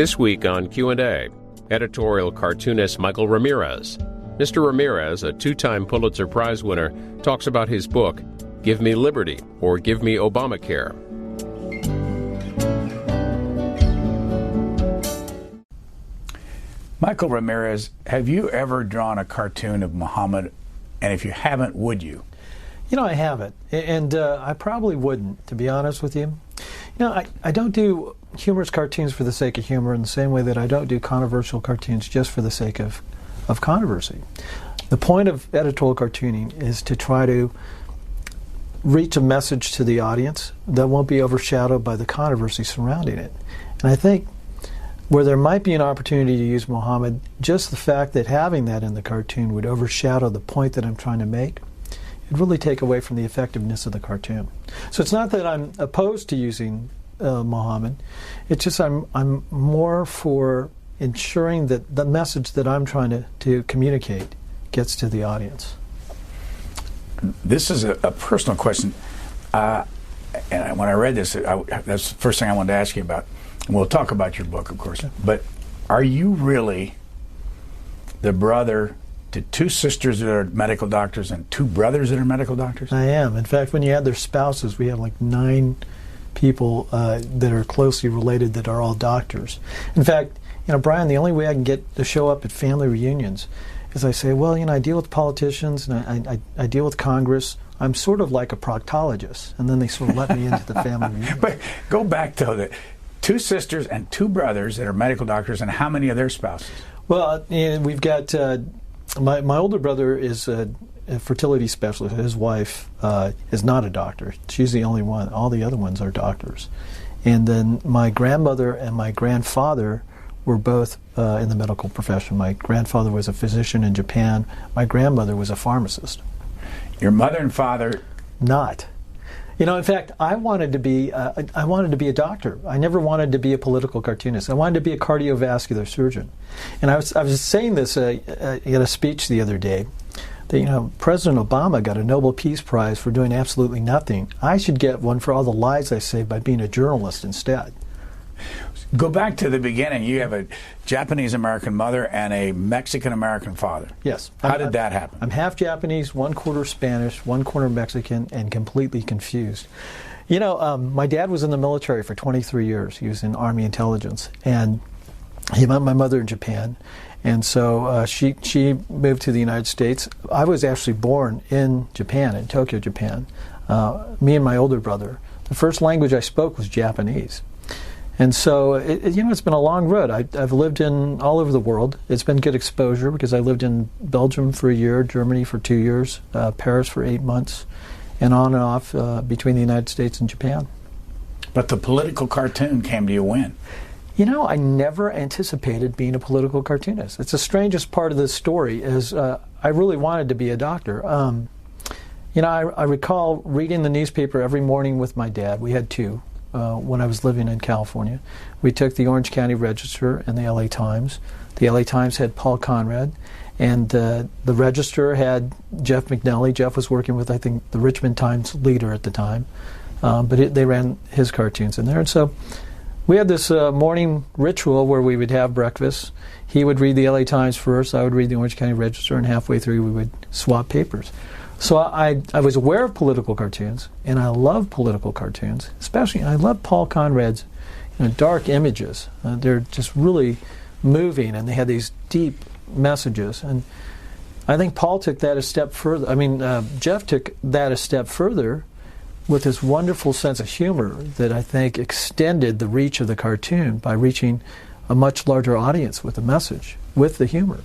This week on Q&A, editorial cartoonist Michael Ramirez. Mr. Ramirez, a two-time Pulitzer Prize winner, talks about his book, Give Me Liberty, or Give Me Obamacare. Michael Ramirez, have you ever drawn a cartoon of Muhammad? And if you haven't, would you? You know, I haven't. And I probably wouldn't, to be honest with you. You know, I don't do humorous cartoons for the sake of humor in the same way that I don't do controversial cartoons just for the sake of controversy. The point of editorial cartooning is to try to reach a message to the audience that won't be overshadowed by the controversy surrounding it. And I think where there might be an opportunity to use Muhammad, just the fact that having that in the cartoon would overshadow the point that I'm trying to make, it'd really take away from the effectiveness of the cartoon. So it's not that I'm opposed to using Muhammad, it's just I'm more for ensuring that the message that I'm trying to communicate gets to the audience. This is a personal question, and when I read this, that's the first thing I wanted to ask you about. And we'll talk about your book, of course. But are you really the brother to two sisters that are medical doctors and two brothers that are medical doctors? I am. In fact, when you add their spouses, we have like 9 people that are closely related that are all doctors. In fact, you know, Brian, the only way I can get to show up at family reunions is I say, well, you know, I deal with politicians and I deal with Congress. I'm sort of like a proctologist. And then they sort of let me into the family reunion. But go back to the 2 sisters and 2 brothers that are medical doctors, and how many of their spouses? Well, we've got my older brother is a fertility specialist. His wife is not a doctor. She's the only one. All the other ones are doctors. And then my grandmother and my grandfather were both in the medical profession. My grandfather was a physician in Japan. My grandmother was a pharmacist. Your mother and father? Not. You know, in fact, I wanted to be a doctor. I never wanted to be a political cartoonist. I wanted to be a cardiovascular surgeon. And I was saying this at a speech the other day, that, you know, President Obama got a Nobel Peace Prize for doing absolutely nothing. I should get one for all the lies I saved by being a journalist instead. Go back to the beginning. You have a Japanese-American mother and a Mexican-American father. Yes. How did that happen? I'm half Japanese, 1/4 Spanish, 1/4 Mexican, and completely confused. You know, my dad was in the military for 23 years. He was in Army intelligence. And he met my mother in Japan. And so she moved to the United States. I was actually born in Japan, in Tokyo, Japan. Me and my older brother. The first language I spoke was Japanese. And so, you know, it's been a long road. I've lived in all over the world. It's been good exposure because I lived in Belgium for a year, Germany for 2 years, Paris for 8 months, and on and off between the United States and Japan. But the political cartoon came to you when? You know, I never anticipated being a political cartoonist. It's the strangest part of this story is I really wanted to be a doctor. You know, I recall reading the newspaper every morning with my dad. We had 2. When I was living in California. We took the Orange County Register and the LA Times. The LA Times had Paul Conrad, and the Register had Jeff McNally. Jeff was working with, I think, the Richmond Times leader at the time, but they ran his cartoons in there. And so we had this morning ritual where we would have breakfast. He would read the LA Times first, I would read the Orange County Register, and halfway through we would swap papers. So I was aware of political cartoons, and I love political cartoons, especially, and I love Paul Conrad's, you know, dark images. They're just really moving, and they had these deep messages. And I think Paul took that a step further. I mean, Jeff took that a step further with this wonderful sense of humor that I think extended the reach of the cartoon by reaching a much larger audience with the message, with the humor.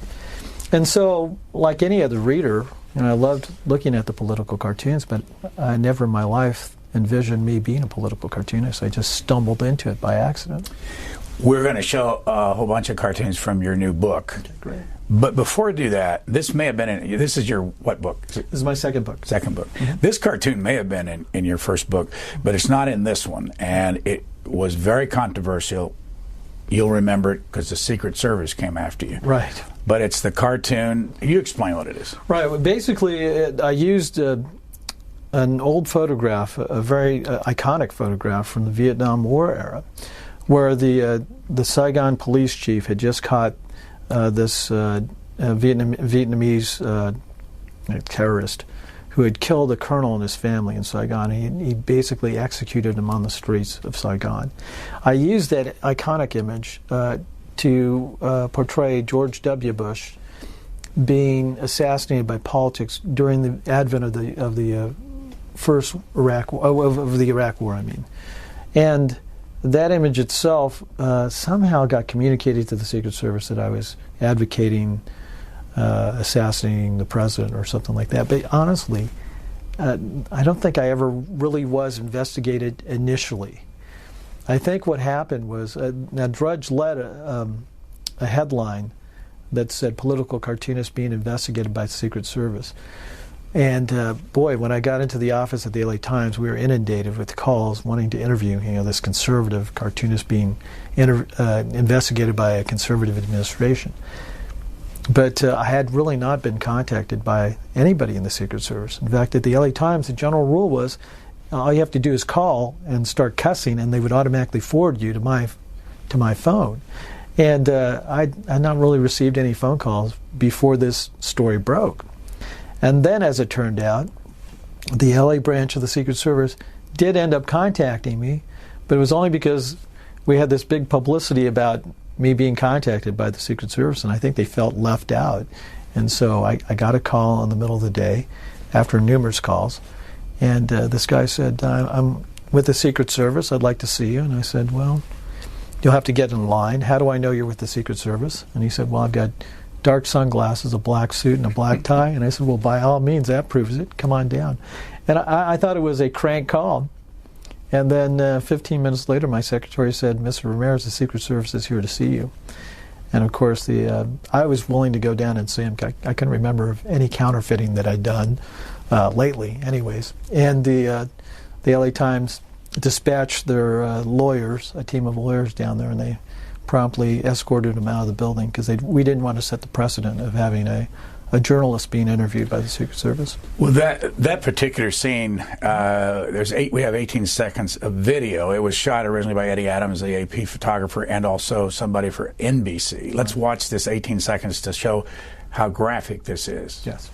And so, like any other reader, you know, I loved looking at the political cartoons, but I never in my life envisioned me being a political cartoonist. I just stumbled into it by accident. We're going to show a whole bunch of cartoons from your new book. Okay, great. But before I do that, this may have been this is your what book? This is my second book. Second book. Mm-hmm. This cartoon may have been in your first book, but it's not in this one. And it was very controversial. You'll remember it because the Secret Service came after you. Right. But it's the cartoon. You explain what it is. Right. Well, basically, I used an old photograph, a very iconic photograph from the Vietnam War era, where the Saigon police chief had just caught this Vietnamese terrorist who had killed a colonel and his family in Saigon. He basically executed him on the streets of Saigon. I used that iconic image to portray George W. Bush being assassinated by politics during the advent of the first Iraq of the Iraq War. I mean, and that image itself somehow got communicated to the Secret Service that I was advocating assassinating the president or something like that. But honestly, I don't think I ever really was investigated initially. I think what happened was, now Drudge led a headline that said political cartoonist being investigated by the Secret Service. And boy, when I got into the office at the LA Times, we were inundated with calls wanting to interview, this conservative cartoonist being investigated by a conservative administration. But I had really not been contacted by anybody in the Secret Service. In fact, at the LA Times, the general rule was all you have to do is call and start cussing, and they would automatically forward you to my phone. And I had not really received any phone calls before this story broke. And then, as it turned out, the LA branch of the Secret Service did end up contacting me, but it was only because we had this big publicity about me being contacted by the Secret Service, and I think they felt left out. And so I got a call in the middle of the day after numerous calls, and this guy said, I'm with the Secret Service, I'd like to see you. And I said, well, you'll have to get in line. How do I know you're with the Secret Service? And he said, well, I've got dark sunglasses, a black suit, and a black tie. And I said, well, by all means, that proves it. Come on down. And I thought it was a crank call. And then 15 minutes later, my secretary said, Mr. Ramirez, the Secret Service is here to see you. And of course, I was willing to go down and see him. I couldn't remember of any counterfeiting that I'd done lately, anyways. And the LA Times dispatched their lawyers, a team of lawyers down there, and they promptly escorted him out of the building because we didn't want to set the precedent of having a journalist being interviewed by the Secret Service. Well, that particular scene, we have 18 seconds of video. It was shot originally by Eddie Adams, the AP photographer, and also somebody for NBC. Let's watch this 18 seconds to show how graphic this is. Yes.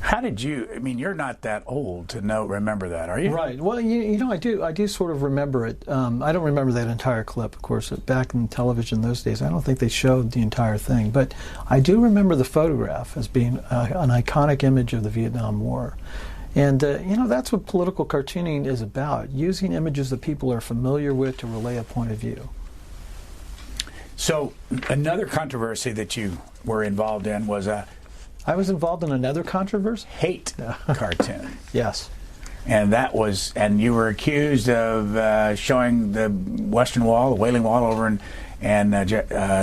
How did you? I mean, you're not that old to remember that, are you? Right. Well, I do sort of remember it. I don't remember that entire clip, of course. Back in television those days, I don't think they showed the entire thing, but I do remember the photograph as being an iconic image of the Vietnam War. And that's what political cartooning is about: using images that people are familiar with to relay a point of view. So, another controversy that you were involved in was I was involved in another controversy? Hate cartoon. Yes. And you were accused of showing the Western Wall, the Wailing Wall over in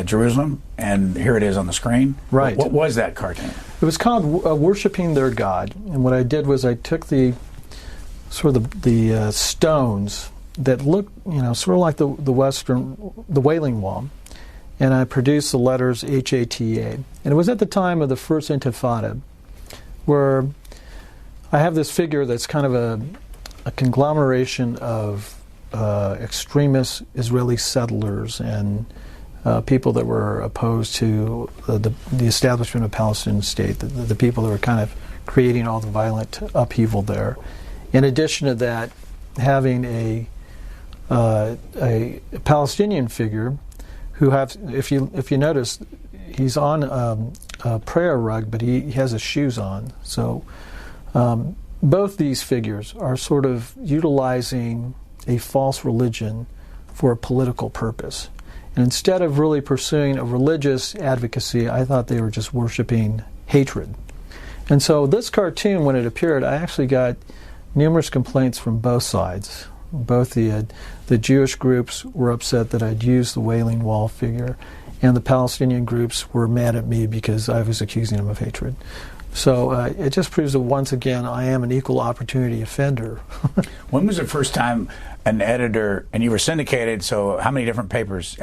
Jerusalem, and here it is on the screen. Right. What was that cartoon? It was called Worshipping Their God, and what I did was I took the stones that looked, sort of like the Wailing Wall, and I produced the letters HATA. And it was at the time of the First Intifada, where I have this figure that's kind of a conglomeration of extremist Israeli settlers and people that were opposed to the establishment of a Palestinian state, the people that were kind of creating all the violent upheaval there. In addition to that, having a Palestinian figure who if you notice, he's on a prayer rug, but he has his shoes on. So both these figures are sort of utilizing a false religion for a political purpose. And instead of really pursuing a religious advocacy, I thought they were just worshiping hatred. And so this cartoon, when it appeared, I actually got numerous complaints from both sides. Both the Jewish groups were upset that I'd used the Wailing Wall figure, and the Palestinian groups were mad at me because I was accusing them of hatred. So it just proves that once again I am an equal opportunity offender. When was the first time an editor, and you were syndicated, so how many different papers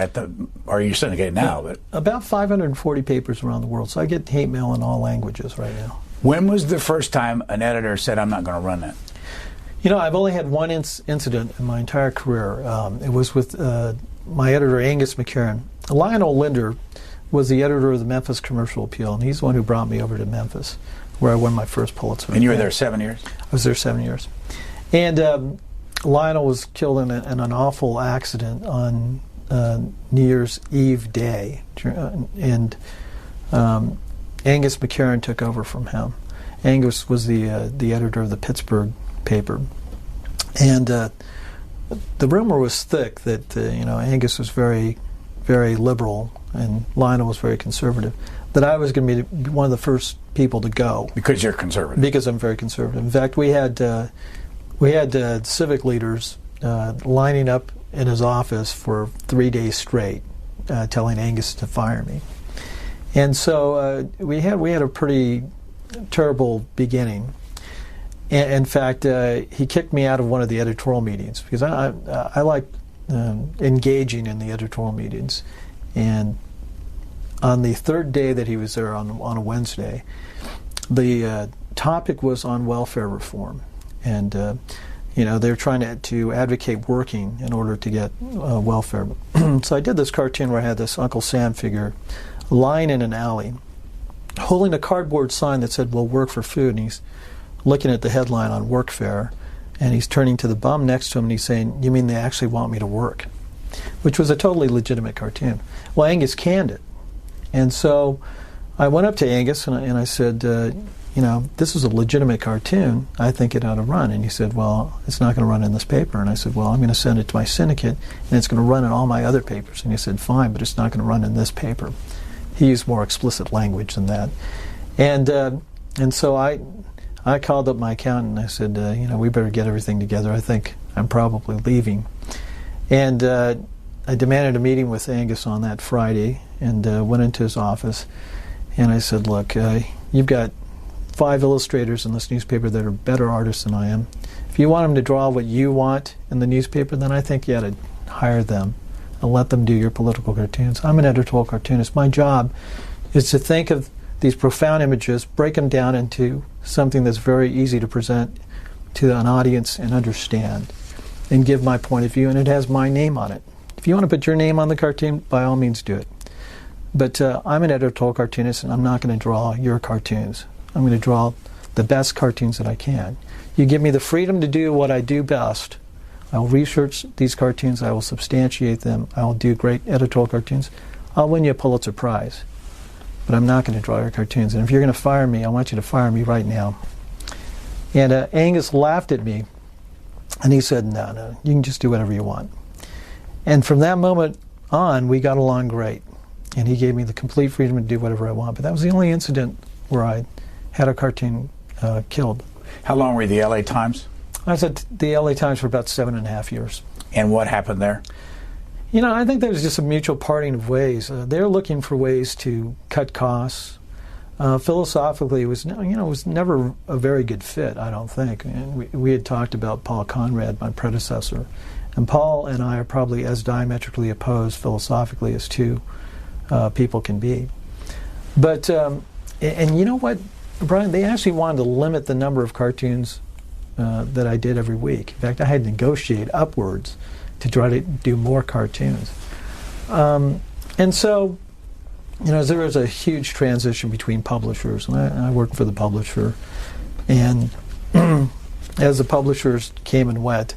are you syndicated now? But about 540 papers around the world, so I get hate mail in all languages right now. When was the first time an editor said, I'm not going to run that? You know, I've only had one incident in my entire career. It was with my editor, Angus McCarran. Lionel Linder was the editor of the Memphis Commercial Appeal, and he's the one who brought me over to Memphis, where I won my first Pulitzer. And you were there 7 years? I was there 7 years. And Lionel was killed in an awful accident on New Year's Eve day, and Angus McCarran took over from him. Angus was the editor of the Pittsburgh paper, and the rumor was thick that Angus was very, very liberal and Lionel was very conservative. That I was going to be one of the first people to go because you're conservative. Because I'm very conservative. In fact, we had civic leaders lining up in his office for 3 days straight, telling Angus to fire me. And so we had a pretty terrible beginning. In fact, he kicked me out of one of the editorial meetings because I like engaging in the editorial meetings. And on the third day that he was there, on a Wednesday, the topic was on welfare reform. And they were trying to advocate working in order to get welfare. So I did this cartoon where I had this Uncle Sam figure lying in an alley, holding a cardboard sign that said, "We'll work for food," and he's looking at the headline on Workfare, and he's turning to the bum next to him and he's saying, "You mean they actually want me to work?" Which was a totally legitimate cartoon. Well, Angus canned it. And so I went up to Angus and I said, this is a legitimate cartoon. I think it ought to run. And he said, well, it's not going to run in this paper. And I said, well, I'm going to send it to my syndicate and it's going to run in all my other papers. And he said, fine, but it's not going to run in this paper. He used more explicit language than that. And so I called up my accountant and I said, we better get everything together. I think I'm probably leaving. And I demanded a meeting with Angus on that Friday and went into his office. And I said, look, you've got 5 illustrators in this newspaper that are better artists than I am. If you want them to draw what you want in the newspaper, then I think you ought to hire them and let them do your political cartoons. I'm an editorial cartoonist. My job is to think of these profound images, break them down into something that's very easy to present to an audience and understand, and give my point of view, and it has my name on it. If you want to put your name on the cartoon, by all means do it. But I'm an editorial cartoonist, and I'm not going to draw your cartoons. I'm going to draw the best cartoons that I can. You give me the freedom to do what I do best. I will research these cartoons. I will substantiate them. I will do great editorial cartoons. I'll win you a Pulitzer Prize. But I'm not going to draw your cartoons. And if you're going to fire me, I want you to fire me right now. And Angus laughed at me. And he said, no, you can just do whatever you want. And from that moment on, we got along great. And he gave me the complete freedom to do whatever I want. But that was the only incident where I had a cartoon killed. How long were you at the LA Times? I was at the LA Times for about 7.5 years. And what happened there? I think there was just a mutual parting of ways. They're looking for ways to cut costs. Philosophically, it was never a very good fit, I don't think. And we had talked about Paul Conrad, my predecessor. And Paul and I are probably as diametrically opposed philosophically as two people can be. But, and you know what, Brian, they actually wanted to limit the number of cartoons that I did every week. In fact, I had to negotiate upwards to try to do more cartoons. And so, there was a huge transition between publishers, and I worked for the publisher. And as the publishers came and went,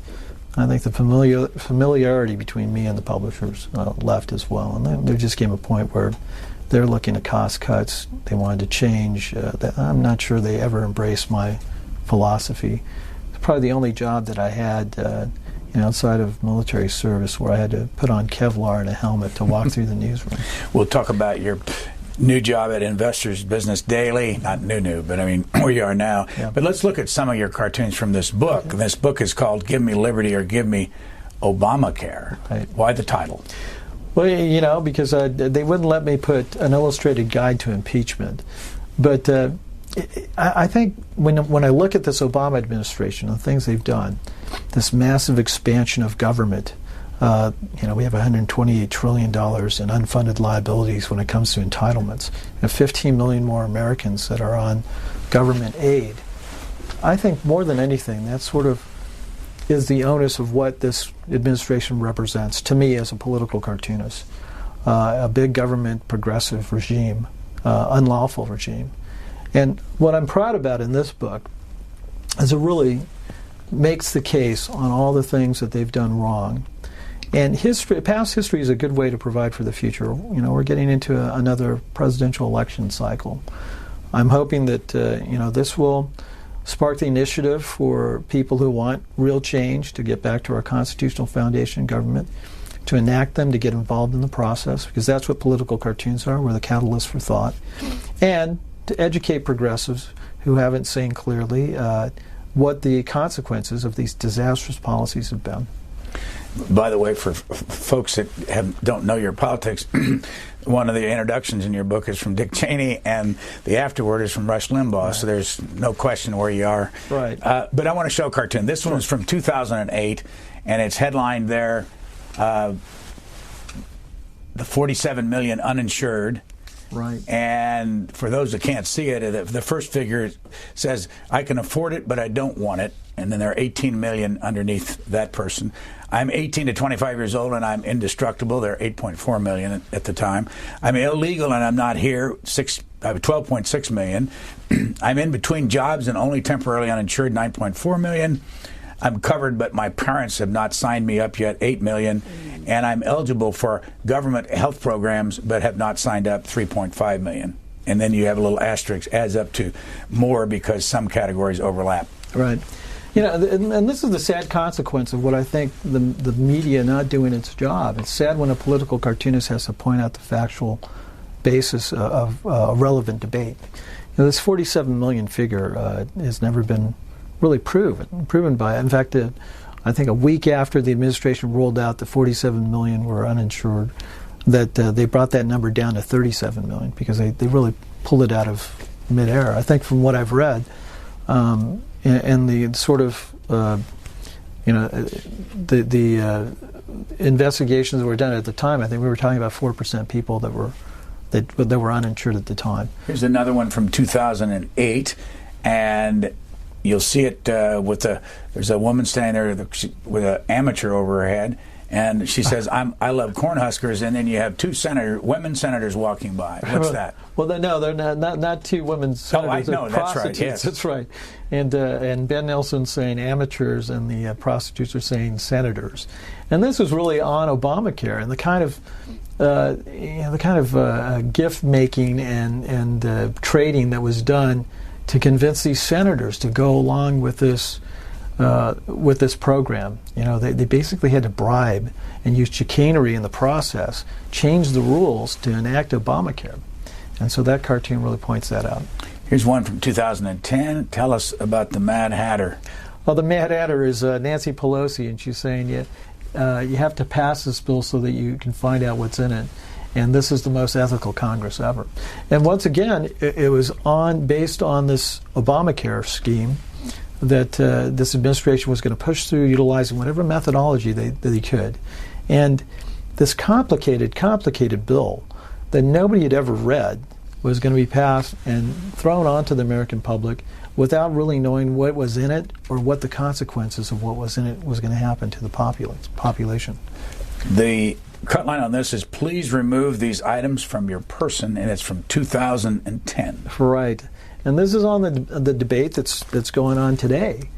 I think the familiarity between me and the publishers left as well. And then there just came a point where they're looking at cost cuts. They wanted to change. I'm not sure they ever embraced my philosophy. It's probably the only job that I had outside of military service where I had to put on Kevlar and a helmet to walk through the newsroom. We'll talk about your new job at Investors Business Daily. Not new, but I mean where you are now. Yeah. But let's look at some of your cartoons from this book. Okay. This book is called Give Me Liberty or Give Me Obamacare. Right. Why the title? Well, because they wouldn't let me put an illustrated guide to impeachment. But I think when I look at this Obama administration and the things they've done, this massive expansion of government, We have $128 trillion in unfunded liabilities when it comes to entitlements. We have 15 million more Americans that are on government aid. I think more than anything, that sort of is the onus of what this administration represents to me as a political cartoonist. A big government progressive regime, unlawful regime. And what I'm proud about in this book is it really makes the case on all the things that they've done wrong. And past history is a good way to provide for the future. We're getting into another presidential election cycle. I'm hoping that this will spark the initiative for people who want real change to get back to our constitutional foundation government, to enact them, to get involved in the process, because that's what political cartoons are. We're the catalyst for thought. And to educate progressives who haven't seen clearly what the consequences of these disastrous policies have been. By the way, for folks that don't know your politics, one of the introductions in your book is from Dick Cheney, and the afterword is from Rush Limbaugh, right. So there's no question where you are. Right. But I want to show a cartoon. This one is from 2008, and it's headlined there, the 47 million uninsured. Right. And for those that can't see it, the first figure says, I can afford it, but I don't want it. And then there are 18 million underneath that person. I'm 18 to 25 years old, and I'm indestructible. There are 8.4 million at the time. I'm illegal, and I'm not here. I have 12.6 million. I'm in between jobs and only temporarily uninsured, 9.4 million. I'm covered, but my parents have not signed me up yet, 8 million. And I'm eligible for government health programs, but have not signed up, 3.5 million. And then you have a little asterisk, adds up to more because some categories overlap. Right. And this is the sad consequence of what I think the media not doing its job. It's sad when a political cartoonist has to point out the factual basis of a relevant debate. This 47 million figure has never been really proven by it. In fact, I think a week after the administration rolled out the 47 million were uninsured, that they brought that number down to 37 million because they really pulled it out of midair. I think from what I've read, and the sort of the investigations that were done at the time, I think we were talking about 4% people that were uninsured at the time. Here's another one from 2008, and you'll see it there's a woman standing there with an amateur over her head, and she says, I love Cornhuskers, and then you have two women senators walking by. What's that? Well, no, they're not two women senators. Oh, I know, that's right, yes. That's right. And Ben Nelson's saying amateurs, and the prostitutes are saying senators. And this was really on Obamacare, and the kind of gift making and trading that was done to convince these senators to go along with this program. They basically had to bribe and use chicanery in the process, change the rules to enact Obamacare. And so that cartoon really points that out. Here's one from 2010. Tell us about the Mad Hatter. Well, the Mad Hatter is Nancy Pelosi, and she's saying you have to pass this bill so that you can find out what's in it. And this is the most ethical Congress ever. And once again, it was based on this Obamacare scheme that this administration was going to push through, utilizing whatever methodology they could. And this complicated bill that nobody had ever read was going to be passed and thrown onto the American public without really knowing what was in it or what the consequences of what was in it was going to happen to the population. The cut line on this is, please remove these items from your person, and it's from 2010. Right. And this is on the debate that's going on today,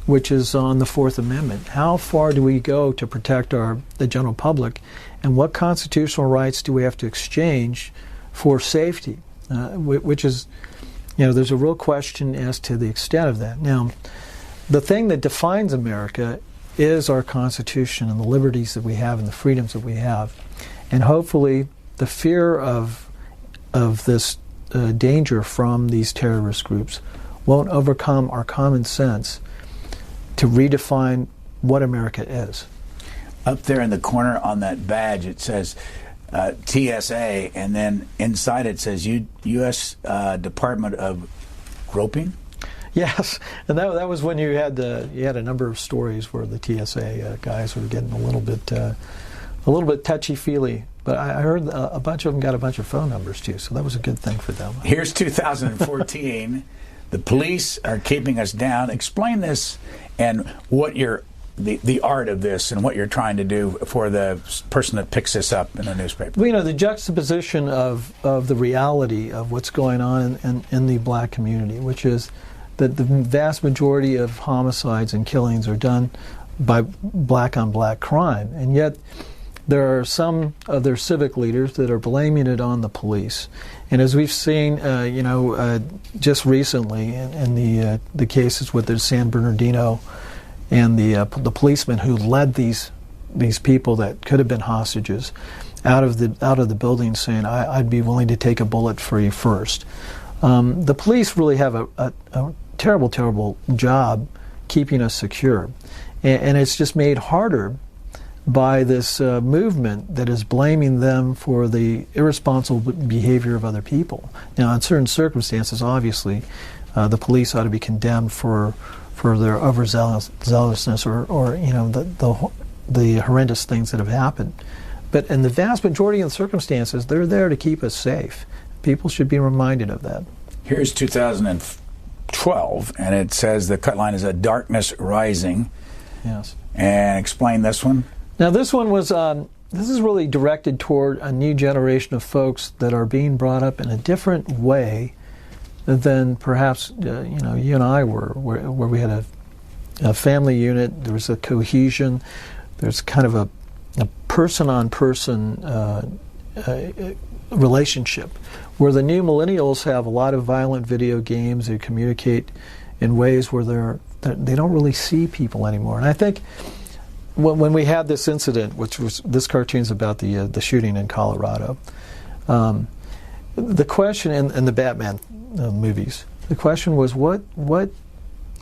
which is on the Fourth Amendment. How far do we go to protect the general public, and what constitutional rights do we have to exchange for safety? Which is, there's a real question as to the extent of that. Now, the thing that defines America is our Constitution and the liberties that we have and the freedoms that we have. And hopefully the fear of this danger from these terrorist groups won't overcome our common sense to redefine what America is. Up there in the corner on that badge, it says TSA, and then inside it says U.S. Department of Groping? Yes, and that was when you had a number of stories where the TSA guys were getting a little bit touchy-feely. But I heard a bunch of them got a bunch of phone numbers too, so that was a good thing for them. Here's 2014. The police are keeping us down. Explain this and what the art of this and what you're trying to do for the person that picks this up in the newspaper. Well, the juxtaposition of the reality of what's going on in the black community, which is that the vast majority of homicides and killings are done by black-on-black crime, and yet there are some of their civic leaders that are blaming it on the police. And as we've seen, just recently in the cases with the San Bernardino and the policeman who led these people that could have been hostages out of the building, saying, "I'd be willing to take a bullet for you first." The police really have a terrible job keeping us secure, and it's just made harder by this movement that is blaming them for the irresponsible behavior of other people. Now, in certain circumstances, obviously, the police ought to be condemned for their overzealousness or the horrendous things that have happened. But in the vast majority of the circumstances, they're there to keep us safe. People should be reminded of that. Here's 2012, and it says the cut line is "A Darkness Rising." Yes. And explain this one. Now, this one was this is really directed toward a new generation of folks that are being brought up in a different way than perhaps you and I were, where we had a family unit. There was a cohesion. There's kind of a person-on-person relationship, where the new millennials have a lot of violent video games. They communicate in ways where they don't really see people anymore. And I think when we had this incident, which was this cartoon's about the shooting in Colorado, the question in the Batman movies, the question was what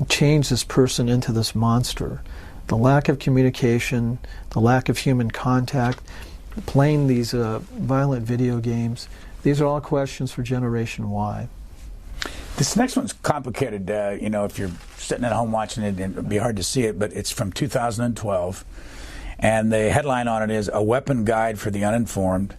changed this person into this monster? The lack of communication, the lack of human contact, playing these violent video games. These are all questions for Generation Y. This next one's complicated. If you're sitting at home watching it, it'd be hard to see it, but it's from 2012. And the headline on it is "A Weapon Guide for the Uninformed,"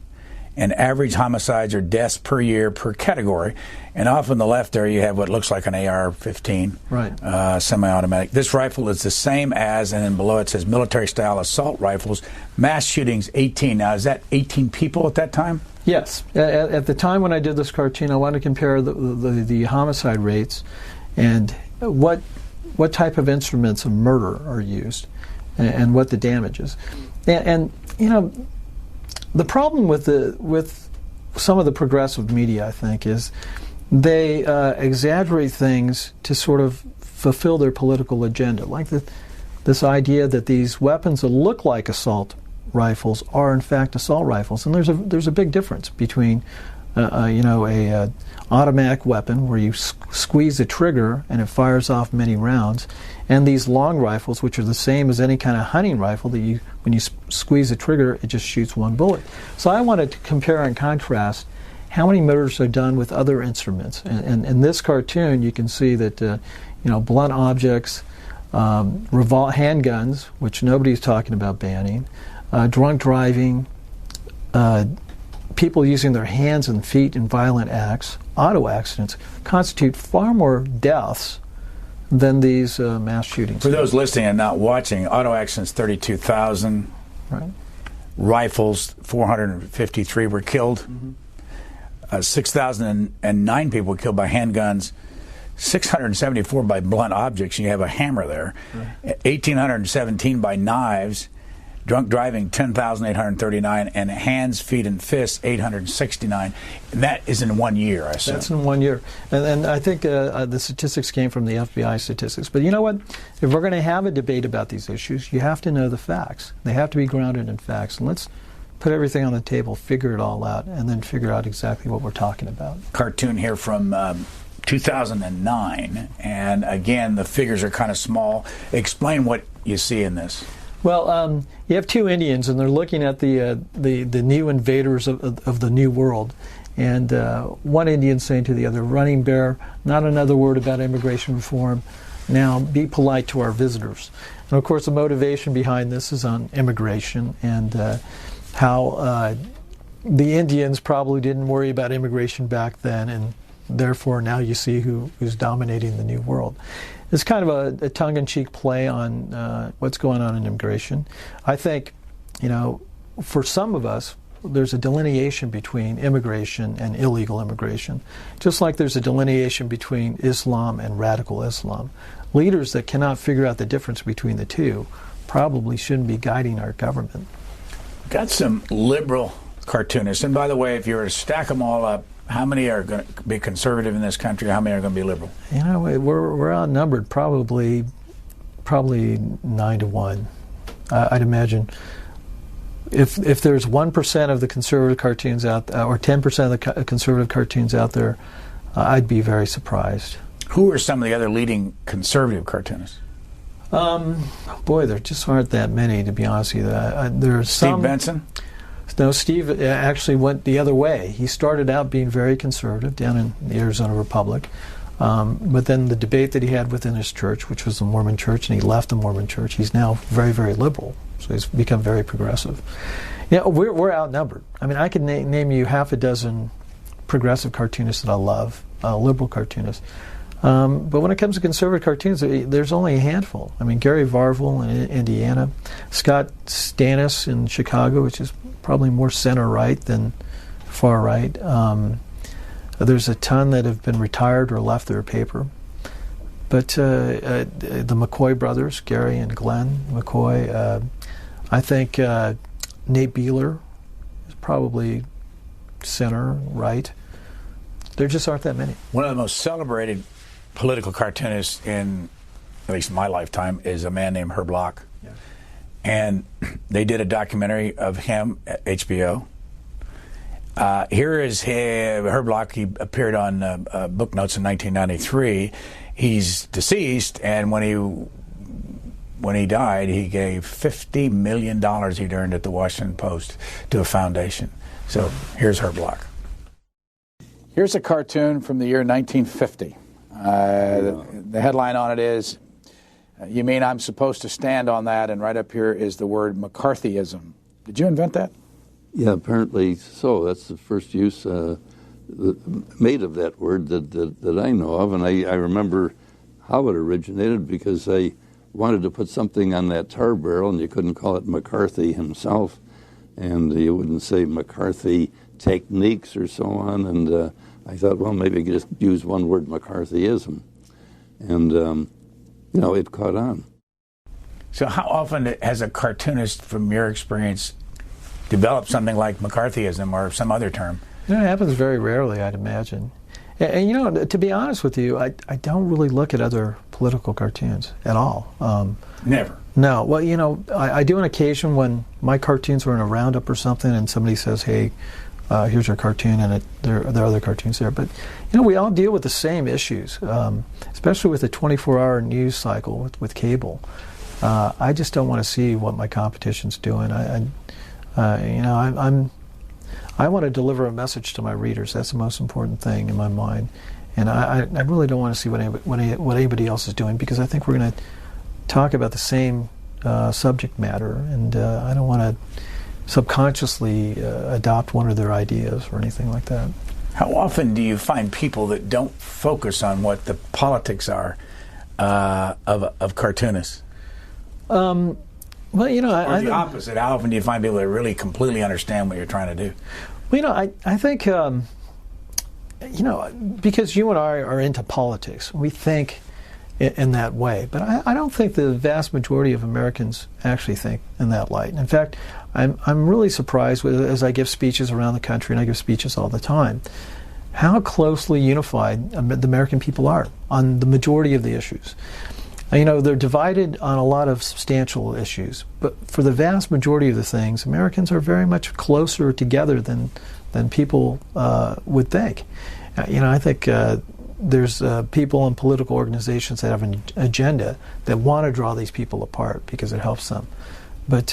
and average homicides or deaths per year per category. And off on the left there, you have what looks like an AR-15, right, semi-automatic. This rifle is the same as, and then below it says military-style assault rifles. Mass shootings, 18. Now, is that 18 people at that time? Yes. At the time when I did this cartoon, I wanted to compare the homicide rates and what type of instruments of murder are used and what the damage is. And the problem with some of the progressive media, I think, is they exaggerate things to sort of fulfill their political agenda, like this idea that these weapons that look like assault rifles are in fact assault rifles, and there's a big difference between a automatic weapon where you squeeze the trigger and it fires off many rounds, and these long rifles, which are the same as any kind of hunting rifle that when you squeeze the trigger, it just shoots one bullet. So I wanted to compare and contrast how many murders are done with other instruments, and in this cartoon you can see that blunt objects, handguns, which nobody's talking about banning, drunk driving, people using their hands and feet in violent acts, auto accidents, constitute far more deaths than these mass shootings. For those listening and not watching, auto accidents 32,000. Right. Rifles 453 were killed. Mm-hmm. 6,009 people were killed by handguns. 674 by blunt objects. You have a hammer there. Right. 1,817 by knives. Drunk driving, 10,839, and hands, feet, and fists, 869. And that is in 1 year, I assume. That's in 1 year. And I think the statistics came from the FBI statistics. But you know what? If we're going to have a debate about these issues, you have to know the facts. They have to be grounded in facts. And let's put everything on the table, figure it all out, and then figure out exactly what we're talking about. Cartoon here from 2009. And again, the figures are kind of small. Explain what you see in this. Well, you have two Indians, and they're looking at the new invaders of the New World, And one Indian saying to the other, "Running Bear, not another word about immigration reform. Now be polite to our visitors." And of course the motivation behind this is on immigration and how the Indians probably didn't worry about immigration back then, and therefore now you see who's dominating the new world. It's kind of a tongue-in-cheek play on what's going on in immigration. I think, for some of us, there's a delineation between immigration and illegal immigration, just like there's a delineation between Islam and radical Islam. Leaders that cannot figure out the difference between the two probably shouldn't be guiding our government. Got some liberal cartoonists. And by the way, if you were to stack them all up, how many are going to be conservative in this country? How many are going to be liberal? We're outnumbered probably 9-1. I'd imagine if there's 1% of the conservative cartoons out or 10% of the conservative cartoons out there, I'd be very surprised. Who are some of the other leading conservative cartoonists? Boy, there just aren't that many, to be honest with you. There's Steve Benson? No, Steve actually went the other way. He started out being very conservative down in the Arizona Republic, but then the debate that he had within his church, which was the Mormon church, and he left the Mormon church, he's now very, very liberal. So he's become very progressive. We're outnumbered. I mean, I could name you half a dozen progressive cartoonists that I love, liberal cartoonists. But when it comes to conservative cartoons, there's only a handful. I mean, Gary Varvel in Indiana, Scott Stannis in Chicago, which is probably more center-right than far-right. There's a ton that have been retired or left their paper. But the McCoy brothers, Gary and Glenn McCoy, I think Nate Beeler is probably center-right. There just aren't that many. One of the most celebrated political cartoonists in, at least my lifetime, is a man named Herb Locke. Yeah. And they did a documentary of him at HBO. Here is Herb Locke. He appeared on Book Notes in 1993. He's deceased, and when he died, he gave $50 million he'd earned at the Washington Post to a foundation. So here's Herb Locke. Here's a cartoon from the year 1950. The headline on it is, "You mean I'm supposed to stand on that?" And right up here is the word McCarthyism. Did you invent that? Yeah, apparently so. That's the first use made of that word that I know of. And I remember how it originated because I wanted to put something on that tar barrel, and you couldn't call it McCarthy himself. And you wouldn't say McCarthy techniques or so on. And I thought, well, maybe I could just use one word, McCarthyism. And, it caught on. So how often has a cartoonist, from your experience, developed something like McCarthyism or some other term? It happens very rarely, I'd imagine. And to be honest with you, I don't really look at other political cartoons at all. Never? No. Well, I do on occasion when my cartoons are in a roundup or something and somebody says, hey, here's your cartoon, and there are other cartoons there. But, we all deal with the same issues, especially with the 24-hour news cycle with cable. I just don't want to see what my competition's doing. I want to deliver a message to my readers. That's the most important thing in my mind. And I really don't want to see what anybody else is doing, because I think we're going to talk about the same subject matter, and I don't want to subconsciously adopt one of their ideas or anything like that. How often do you find people that don't focus on what the politics are of cartoonists? Well, or the opposite. How often do you find people that really completely understand what you're trying to do? Well, I think, because you and I are into politics, we think in that way. But I don't think the vast majority of Americans actually think in that light. In fact, I'm really surprised as I give speeches around the country, and I give speeches all the time, how closely unified the American people are on the majority of the issues. They're divided on a lot of substantial issues, but for the vast majority of the things, Americans are very much closer together than people would think. I think there's people in political organizations that have an agenda that want to draw these people apart because it helps them. But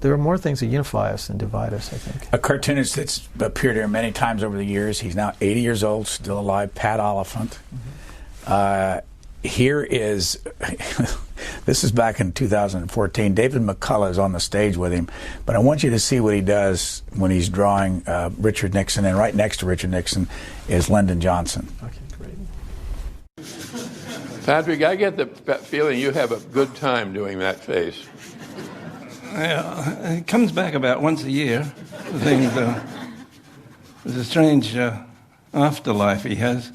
there are more things that unify us than divide us, I think. A cartoonist that's appeared here many times over the years. He's now 80 years old, still alive, Pat Oliphant. Here is, this is back in 2014. David McCullough is on the stage with him, but I want you to see what he does when he's drawing Richard Nixon, and right next to Richard Nixon is Lyndon Johnson. Okay, great. Patrick, I get the feeling you have a good time doing that face. Yeah, it comes back about once a year. I think there's a strange afterlife he has.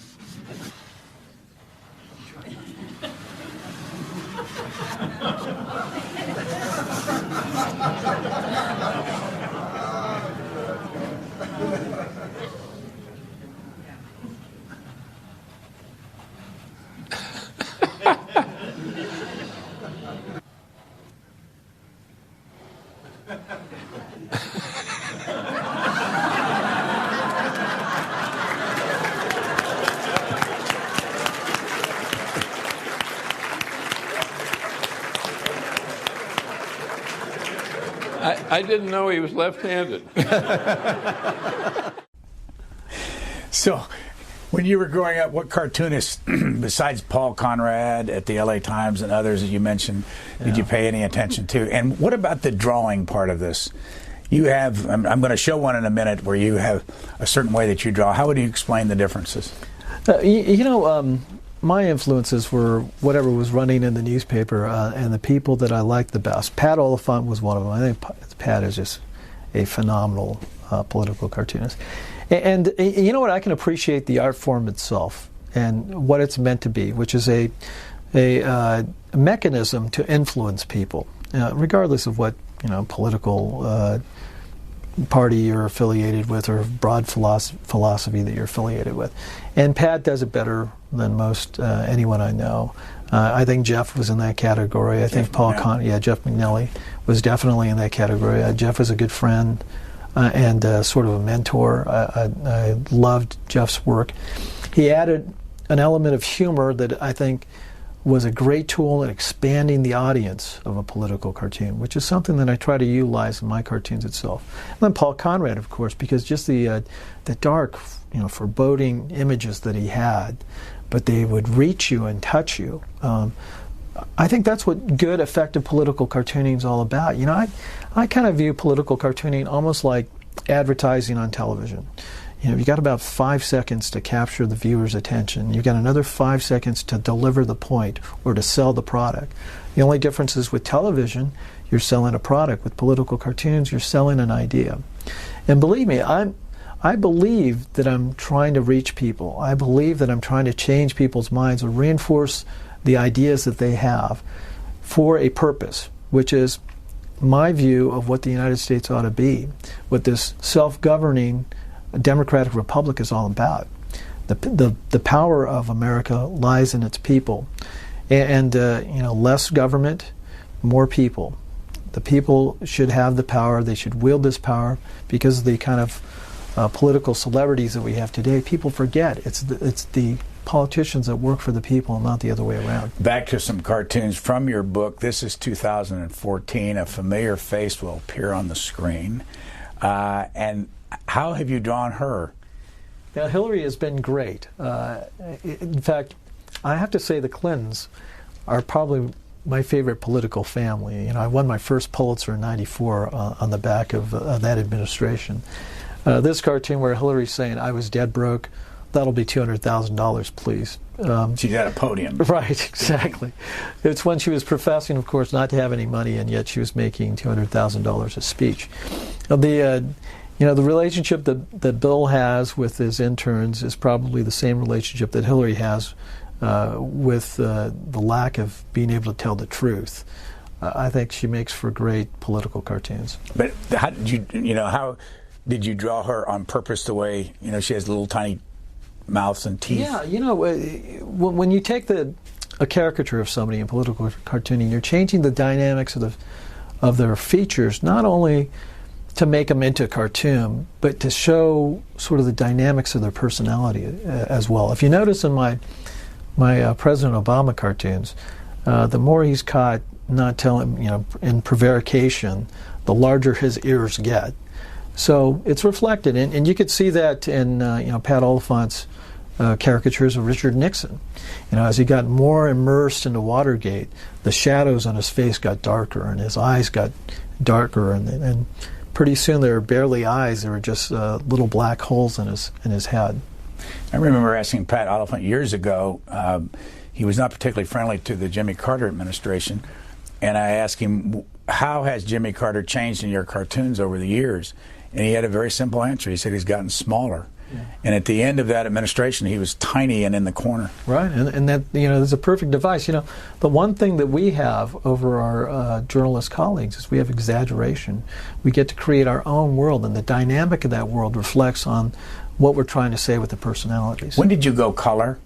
I didn't know he was left-handed. So, when you were growing up, what cartoonists, besides Paul Conrad at the LA Times and others that you mentioned, did you pay any attention to? And what about the drawing part of this? You have, I'm going to show one in a minute where you have a certain way that you draw. How would you explain the differences? My influences were whatever was running in the newspaper and the people that I liked the best. Pat Oliphant was one of them. I think Pat is just a phenomenal political cartoonist. And you know what? I can appreciate the art form itself and what it's meant to be, which is a mechanism to influence people, regardless of what political party you're affiliated with or broad philosophy that you're affiliated with. And Pat does it better than most anyone I know. I think Jeff was in that category. I think Jeff McNally was definitely in that category. Jeff was a good friend and sort of a mentor. I loved Jeff's work. He added an element of humor that I think was a great tool in expanding the audience of a political cartoon, which is something that I try to utilize in my cartoons itself. And then Paul Conrad, of course, because just the dark, foreboding images that he had, but they would reach you and touch you. I think that's what good, effective political cartooning is all about. I kind of view political cartooning almost like advertising on television. You've got about 5 seconds to capture the viewer's attention. You've got another 5 seconds to deliver the point or to sell the product. The only difference is with television, you're selling a product. With political cartoons, you're selling an idea. And believe me, I believe that I'm trying to reach people. I believe that I'm trying to change people's minds or reinforce the ideas that they have for a purpose, which is my view of what the United States ought to be, what this self-governing democratic republic is all about. The power of America lies in its people, and less government, more people. The people should have the power. They should wield this power because of the kind of political celebrities that we have today. People forget it's the politicians that work for the people, and not the other way around. Back to some cartoons from your book. This is 2014. A familiar face will appear on the screen, and how have you drawn her? Now, Hillary has been great. In fact, I have to say the Clintons are probably my favorite political family. I won my first Pulitzer in '94 on the back of that administration. This cartoon where Hillary's saying, "I was dead broke, that'll be $200,000, please." She's at a podium. Right, exactly. It's when she was professing, of course, not to have any money, and yet she was making $200,000 a speech. The relationship that Bill has with his interns is probably the same relationship that Hillary has with the lack of being able to tell the truth. I think she makes for great political cartoons. But how did you draw her on purpose? The way she has little tiny mouths and teeth. Yeah, when you take a caricature of somebody in political cartooning, you're changing the dynamics of their features, not only to make them into a cartoon, but to show sort of the dynamics of their personality as well. If you notice in my President Obama cartoons, the more he's caught not tell him, in prevarication, the larger his ears get. So it's reflected, and you could see that in Pat Oliphant's caricatures of Richard Nixon. As he got more immersed into Watergate, the shadows on his face got darker, and his eyes got darker, and pretty soon they were barely eyes; they were just little black holes in his head. I remember asking Pat Oliphant years ago. He was not particularly friendly to the Jimmy Carter administration, and I asked him, how has Jimmy Carter changed in your cartoons over the years? And he had a very simple answer. He said he's gotten smaller. Yeah. And at the end of that administration, he was tiny and in the corner. Right, and that, there's a perfect device. The one thing that we have over our journalist colleagues is we have exaggeration. We get to create our own world, and the dynamic of that world reflects on what we're trying to say with the personalities. When did you go color?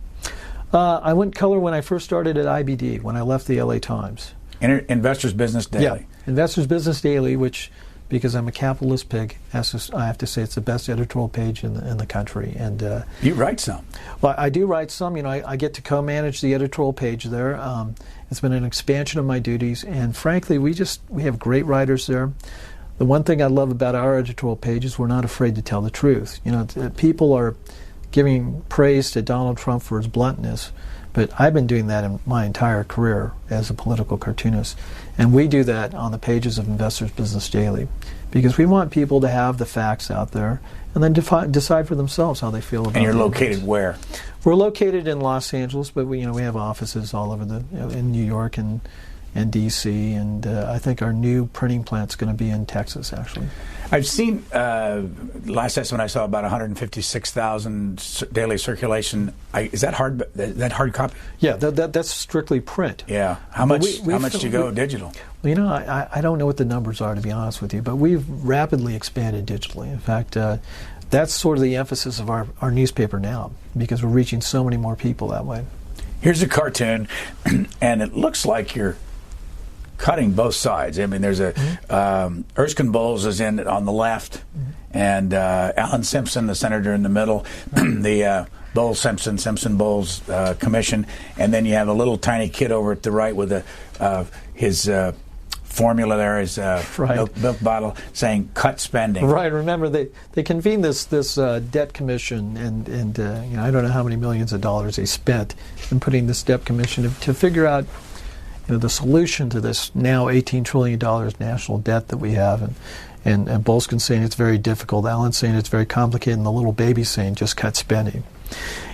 I went color when I first started at IBD, when I left the LA Times. Investors Business Daily. Yeah, Investors Business Daily, which, because I'm a capitalist pig, I have to say it's the best editorial page in the country. And you write some. Well, I do write some. I get to co-manage the editorial page there. It's been an expansion of my duties, and frankly, we have great writers there. The one thing I love about our editorial page is we're not afraid to tell the truth. People are giving praise to Donald Trump for his bluntness, but I've been doing that in my entire career as a political cartoonist. And we do that on the pages of Investors Business Daily because we want people to have the facts out there and then decide for themselves how they feel about it. And you're located where? We're located in Los Angeles, but we have offices all over in New York and D.C., and I think our new printing plant's going to be in Texas, actually. I've seen, last estimate I saw, about 156,000 daily circulation. Is that hard copy? Yeah, that's strictly print. Yeah. How much do you go digital? Well, I don't know what the numbers are, to be honest with you, but we've rapidly expanded digitally. In fact, that's sort of the emphasis of our newspaper now, because we're reaching so many more people that way. Here's a cartoon, and it looks like you're cutting both sides. I mean, there's Erskine Bowles is in on the left, and Alan Simpson, the senator, in the middle. The Bowles-Simpson-Bowles commission, and then you have a little tiny kid over at the right with his formula there, his milk bottle, saying "cut spending." Right. Remember, they convened this debt commission, and I don't know how many millions of dollars they spent in putting this debt commission to figure out the solution to this now $18 trillion national debt that we have, and Bolskin saying it's very difficult, Alan saying it's very complicated, and the little baby saying just cut spending.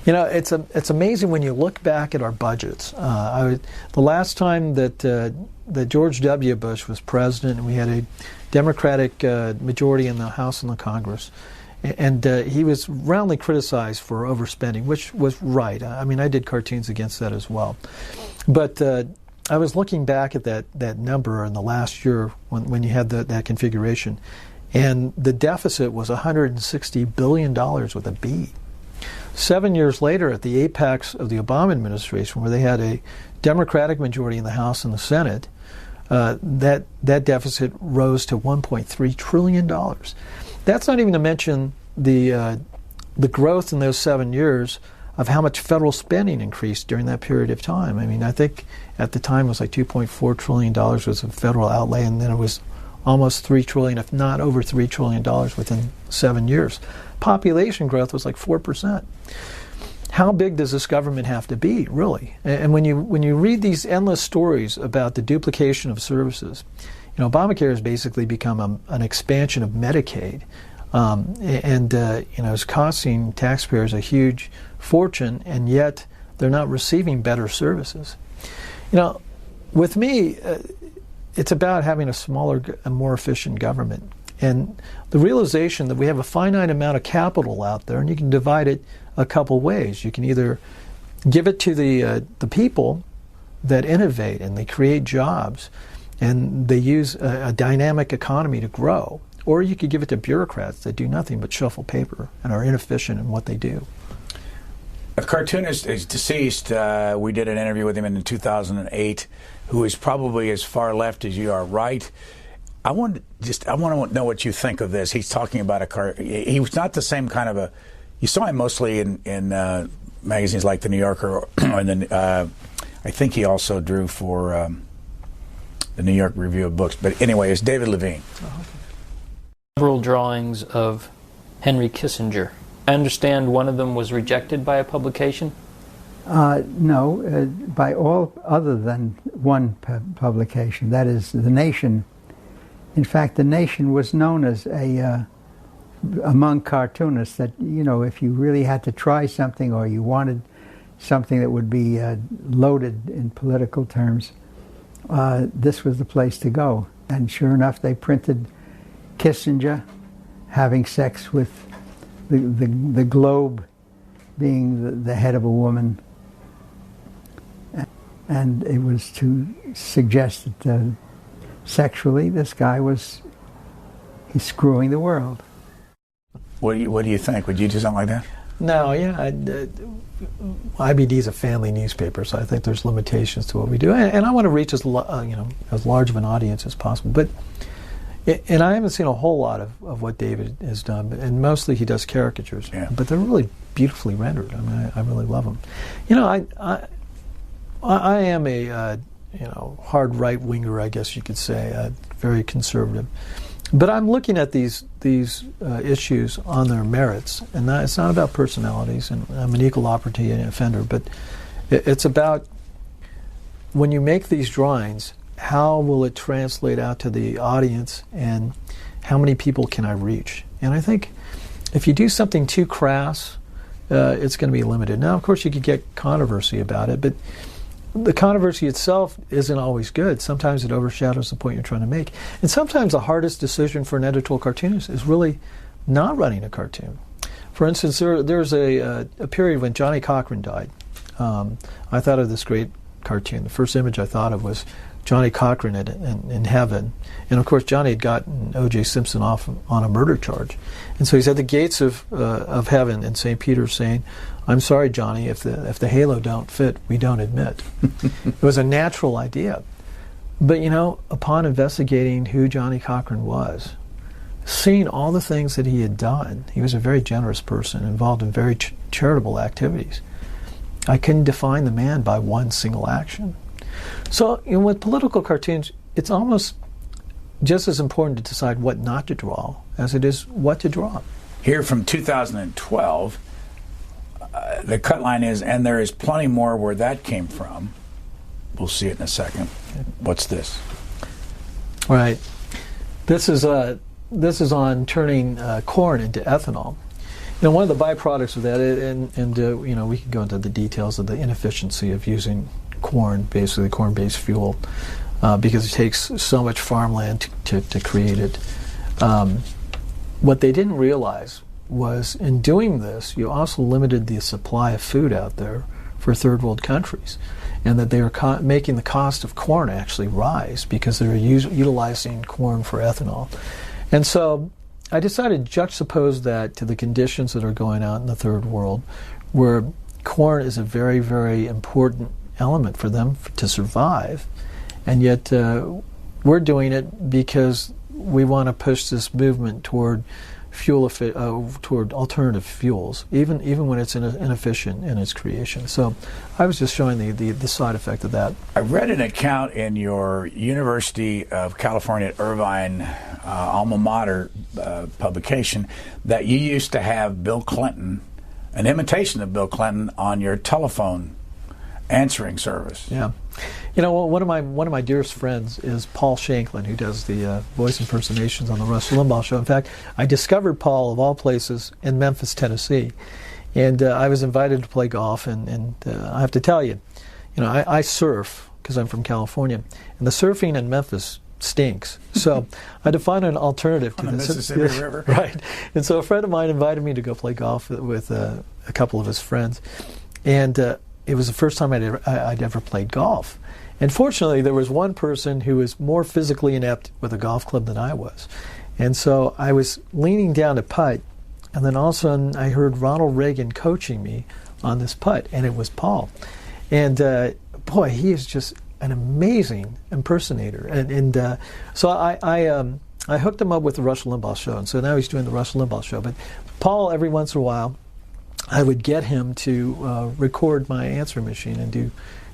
It's amazing when you look back at our budgets. The last time that George W. Bush was president, and we had a Democratic majority in the House and the Congress, and he was roundly criticized for overspending, which was right. I mean, I did cartoons against that as well, but I was looking back at that number in the last year when you had that configuration, and the deficit was $160 billion with a B. 7 years later, at the apex of the Obama administration, where they had a Democratic majority in the House and the Senate, that deficit rose to $1.3 trillion. That's not even to mention the growth in those 7 years of how much federal spending increased during that period of time. I mean, I think at the time it was like $2.4 trillion was a federal outlay, and then it was almost $3 trillion, if not over $3 trillion within 7 years. Population growth was like 4%. How big does this government have to be, really? And when you read these endless stories about the duplication of services, Obamacare has basically become an expansion of Medicaid, and it's costing taxpayers a huge fortune, and yet they're not receiving better services. With me, it's about having a smaller and more efficient government, and the realization that we have a finite amount of capital out there, and you can divide it a couple ways. You can either give it to the people that innovate and they create jobs, and they use a dynamic economy to grow, or you could give it to bureaucrats that do nothing but shuffle paper and are inefficient in what they do. A cartoonist is deceased. We did an interview with him in 2008, who is probably as far left as you are right. I want to know what you think of this. He's talking about he was not the same kind of a. You saw him mostly in magazines like The New Yorker, and then I think he also drew for the New York Review of Books. But anyway, it's David Levine. Several drawings of Henry Kissinger. I understand one of them was rejected by a publication? No, by all other than one publication, that is The Nation. In fact, The Nation was known as among cartoonists that, if you really had to try something or you wanted something that would be loaded in political terms, this was the place to go. And sure enough, they printed Kissinger having sex with the globe being the head of a woman. And it was to suggest that sexually this guy he's screwing the world. What do you think? Would you do something like that? No, yeah. IBD is a family newspaper, so I think there's limitations to what we do, and I want to reach as large of an audience as possible. But and I haven't seen a whole lot of what David has done, and mostly he does caricatures. Yeah. But they're really beautifully rendered. I mean, I really love them. I am a hard right winger, I guess you could say, very conservative. But I'm looking at these issues on their merits, and it's not about personalities. And I'm an equal opportunity offender, but it's about when you make these drawings, how will it translate out to the audience, and how many people can I reach? And I think if you do something too crass, it's going to be limited. Now, of course, you could get controversy about it, but the controversy itself isn't always good. Sometimes it overshadows the point you're trying to make. And sometimes the hardest decision for an editorial cartoonist is really not running a cartoon. For instance, there's a period when Johnny Cochran died. I thought of this great cartoon. The first image I thought of was Johnny Cochran in heaven. And of course, Johnny had gotten O.J. Simpson off on a murder charge. And so he's at the gates of heaven, and St. Peter's saying, "I'm sorry, Johnny, if the halo don't fit, we don't admit." It was a natural idea. But, upon investigating who Johnny Cochran was, seeing all the things that he had done, he was a very generous person, involved in very charitable activities. I couldn't define the man by one single action. So, with political cartoons, it's almost just as important to decide what not to draw as it is what to draw. Here from 2012, the cut line is, "And there is plenty more where that came from." We'll see it in a second. What's this? Right. This is on turning corn into ethanol. One of the byproducts of that, and we could go into the details of the inefficiency of using corn, basically corn-based fuel, because it takes so much farmland to create it. What they didn't realize was in doing this, you also limited the supply of food out there for third world countries, and that they were making the cost of corn actually rise because they were utilizing corn for ethanol. And so I decided to juxtapose that to the conditions that are going on in the third world, where corn is a very, very important element for them to survive, and yet we're doing it because we want to push this movement toward toward alternative fuels, even when it's inefficient in its creation. So I was just showing the side effect of that. I read an account in your University of California at Irvine alma mater publication that you used to have Bill Clinton, an imitation of Bill Clinton, on your telephone answering service. Yeah. One of my dearest friends is Paul Shanklin, who does the voice impersonations on the Rush Limbaugh show. In fact, I discovered Paul, of all places, in Memphis, Tennessee. And I was invited to play golf, and I have to tell you, I surf because I'm from California, and the surfing in Memphis stinks. So I had to find an alternative to the this. Mississippi River. Right. And so a friend of mine invited me to go play golf with a couple of his friends. And it was the first time I'd ever played golf. And fortunately, there was one person who was more physically inept with a golf club than I was. And so I was leaning down to putt, and then all of a sudden I heard Ronald Reagan coaching me on this putt, and it was Paul. And boy, he is just an amazing impersonator. And so I hooked him up with the Rush Limbaugh show, and so now he's doing the Rush Limbaugh show. But Paul, every once in a while, I would get him to record my answering machine and do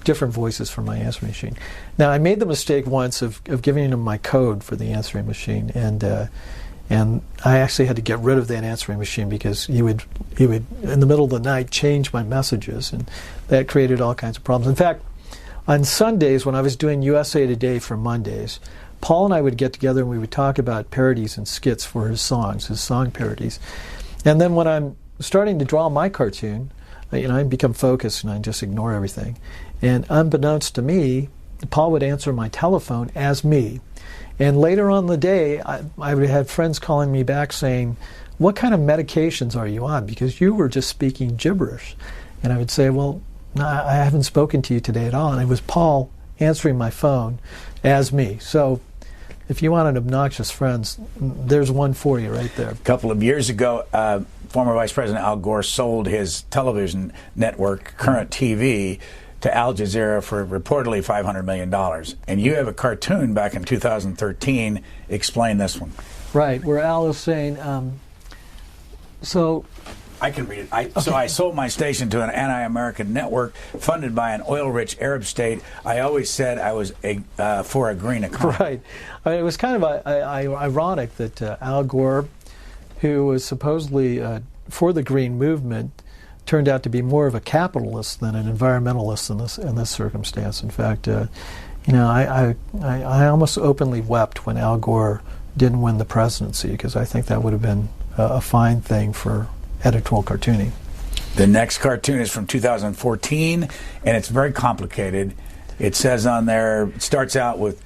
different voices for my answering machine. Now, I made the mistake once of giving him my code for the answering machine, and I actually had to get rid of that answering machine because he would in the middle of the night change my messages, and that created all kinds of problems. In fact, on Sundays when I was doing USA Today for Mondays, Paul and I would get together and we would talk about parodies and skits for his songs, his song parodies. And then when I'm starting to draw my cartoon, I become focused and I just ignore everything. And unbeknownst to me, Paul would answer my telephone as me. And later on in the day, I would have friends calling me back saying, "What kind of medications are you on? Because you were just speaking gibberish." And I would say, "Well, no, I haven't spoken to you today at all." And it was Paul answering my phone as me. So if you wanted obnoxious friends, there's one for you right there. A couple of years ago, former Vice President Al Gore sold his television network, Current TV, to Al Jazeera for reportedly $500 million. And you have a cartoon back in 2013. Explain this one. Right, where Al is saying, so... I can read it. So I sold my station to an anti-American network funded by an oil-rich Arab state. I always said I was for a green economy. Right. It was kind of ironic that Al Gore, who was supposedly for the green movement, turned out to be more of a capitalist than an environmentalist in this circumstance. In fact, I almost openly wept when Al Gore didn't win the presidency, because I think that would have been a fine thing for editorial cartooning. The next cartoon is from 2014, and it's very complicated. It says on there, it starts out with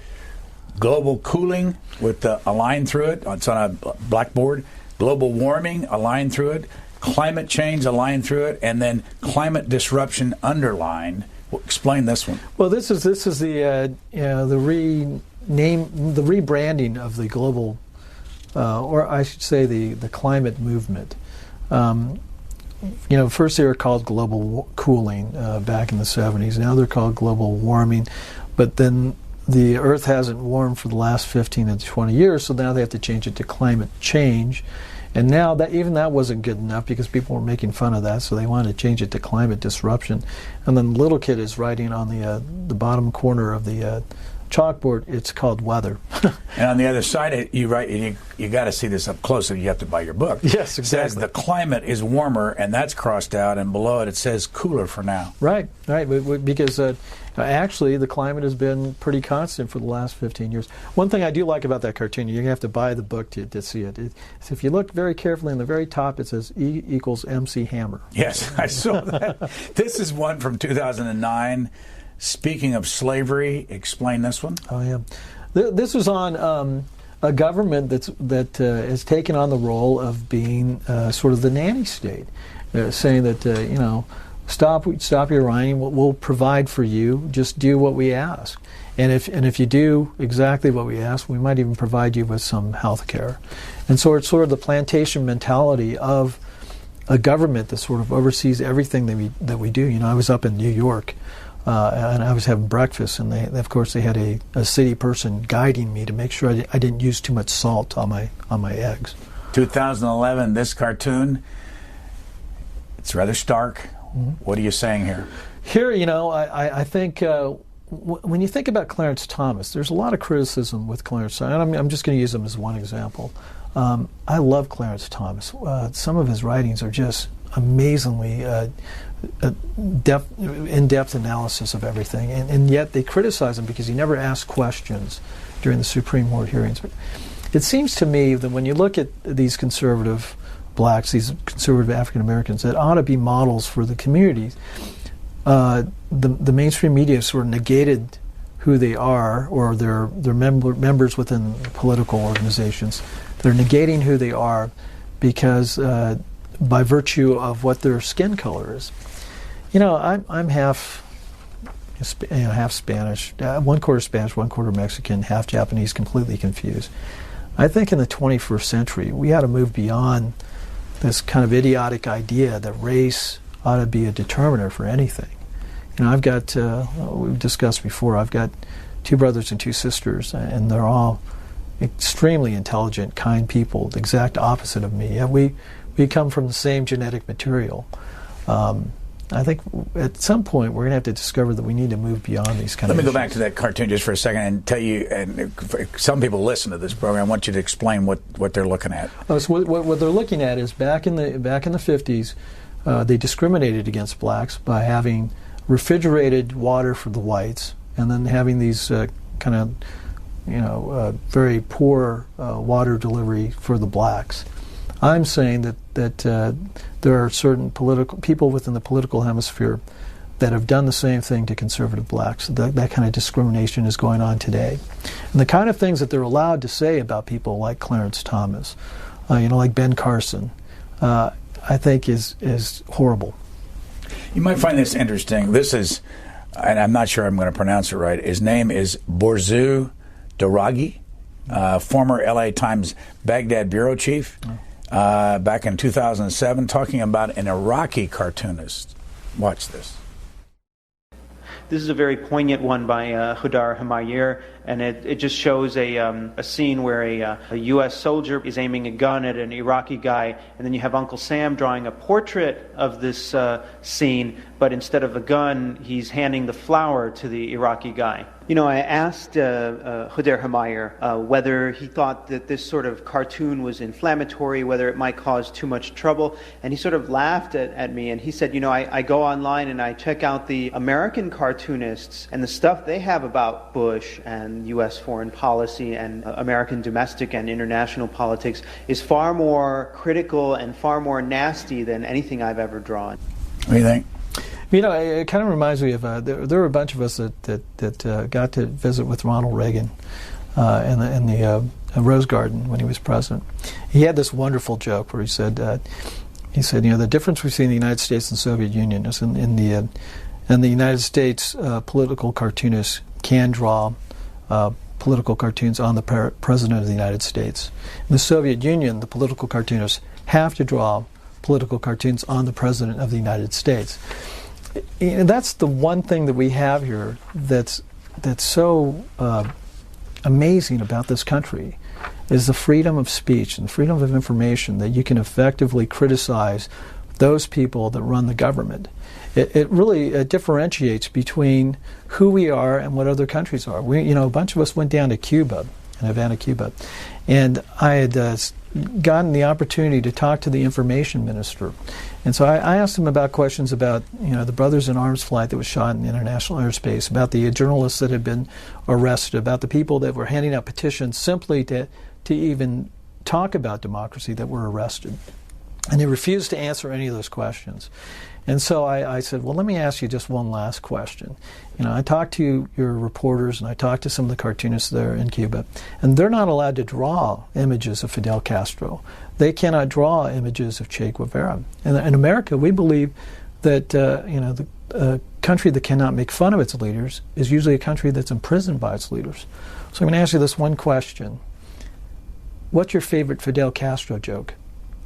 global cooling with a line through it. It's on a blackboard. Global warming, a line through it. Climate change, a line through it, and then climate disruption underlined. Well, explain this one. Well, this is the rebranding of the global, or I should say the climate movement. First they were called global cooling back in the 70s. Now they're called global warming. But then the Earth hasn't warmed for the last 15 and 20 years, so now they have to change it to climate change. And now that wasn't good enough because people were making fun of that, so they wanted to change it to climate disruption. And then the little kid is writing on the bottom corner of the chalkboard, it's called weather. And on the other side, you write, you got to see this up close, so you have to buy your book. Yes, exactly. It says the climate is warmer, and that's crossed out, and below it says cooler for now. Right, because actually the climate has been pretty constant for the last 15 years. One thing I do like about that cartoon, you're going to have to buy the book to see it. So if you look very carefully on the very top, it says E equals MC Hammer. Yes, I saw that. This is one from 2009. Speaking of slavery, explain this one. Oh, yeah. This was on a government that has taken on the role of being sort of the nanny state, saying that, stop your whining, we'll provide for you, just do what we ask. And if you do exactly what we ask, we might even provide you with some health care. And so it's sort of the plantation mentality of a government that sort of oversees everything that we do. I was up in New York, and I was having breakfast, and they had a city person guiding me to make sure I didn't use too much salt on my eggs. 2011, this cartoon, it's rather stark. Mm-hmm. What are you saying here? Here, I think when you think about Clarence Thomas, there's a lot of criticism with Clarence Thomas, and I'm just going to use him as one example. I love Clarence Thomas. Some of his writings are just amazingly in-depth analysis of everything, and yet they criticize him because he never asked questions during the Supreme Court hearings. But it seems to me that when you look at these conservative blacks, these conservative African Americans that ought to be models for the communities, the mainstream media sort of negated who they are, or their members within political organizations. They're negating who they are because by virtue of what their skin color is. I'm half Spanish, 1/4 Spanish, 1/4 Mexican, half Japanese, completely confused. I think in the 21st century, we ought to move beyond this kind of idiotic idea that race ought to be a determiner for anything. I've got, we've discussed before, I've got 2 brothers and 2 sisters, and they're all extremely intelligent, kind people, the exact opposite of me. Yeah, we come from the same genetic material. I think at some point we're going to have to discover that we need to move beyond these kind of Let me issues. go back to that cartoon just for a second and tell you, and some people listen to this program, I want you to explain what they're looking at. So what they're looking at is back in the 50s, they discriminated against blacks by having refrigerated water for the whites, and then having these kind of very poor water delivery for the blacks. I'm saying that there are certain political people within the political hemisphere that have done the same thing to conservative blacks. That kind of discrimination is going on today. And the kind of things that they're allowed to say about people like Clarence Thomas, like Ben Carson, I think is horrible. You might find this interesting. This is, and I'm not sure I'm going to pronounce it right, his name is Borzu Doragi, former LA Times Baghdad bureau chief. Back in 2007, talking about an Iraqi cartoonist. Watch this. This is a very poignant one by Hudar Humayr, and it just shows a scene where a U.S. soldier is aiming a gun at an Iraqi guy, and then you have Uncle Sam drawing a portrait of this scene, but instead of a gun, he's handing the flower to the Iraqi guy. I asked Hudar Humayr whether he thought that this sort of cartoon was inflammatory, whether it might cause too much trouble, and he sort of laughed at me, and he said, I go online and I check out the American cartoonists, and the stuff they have about Bush and U.S. foreign policy and American domestic and international politics is far more critical and far more nasty than anything I've ever drawn. What do you think? It kind of reminds me of there were a bunch of us that got to visit with Ronald Reagan in the Rose Garden when he was president. He had this wonderful joke where he said the difference between the United States and the Soviet Union is in the United States political cartoonists can draw political cartoons on the President of the United States. In the Soviet Union, the political cartoonists have to draw political cartoons on the President of the United States. That's the one thing that we have here that's so amazing about this country, is the freedom of speech and the freedom of information, that you can effectively criticize those people that run the government. It really differentiates between who we are and what other countries are. A bunch of us went down to Cuba, in Havana, Cuba, and I had gotten the opportunity to talk to the information minister. And so I asked him about questions about, the Brothers in Arms flight that was shot in international airspace, about the journalists that had been arrested, about the people that were handing out petitions simply to even talk about democracy that were arrested. And he refused to answer any of those questions. And so I said, well, let me ask you just one last question. I talked to your reporters and I talked to some of the cartoonists there in Cuba, and they're not allowed to draw images of Fidel Castro. They cannot draw images of Che Guevara. And in America, we believe that the country that cannot make fun of its leaders is usually a country that's imprisoned by its leaders. So I'm going to ask you this one question. What's your favorite Fidel Castro joke?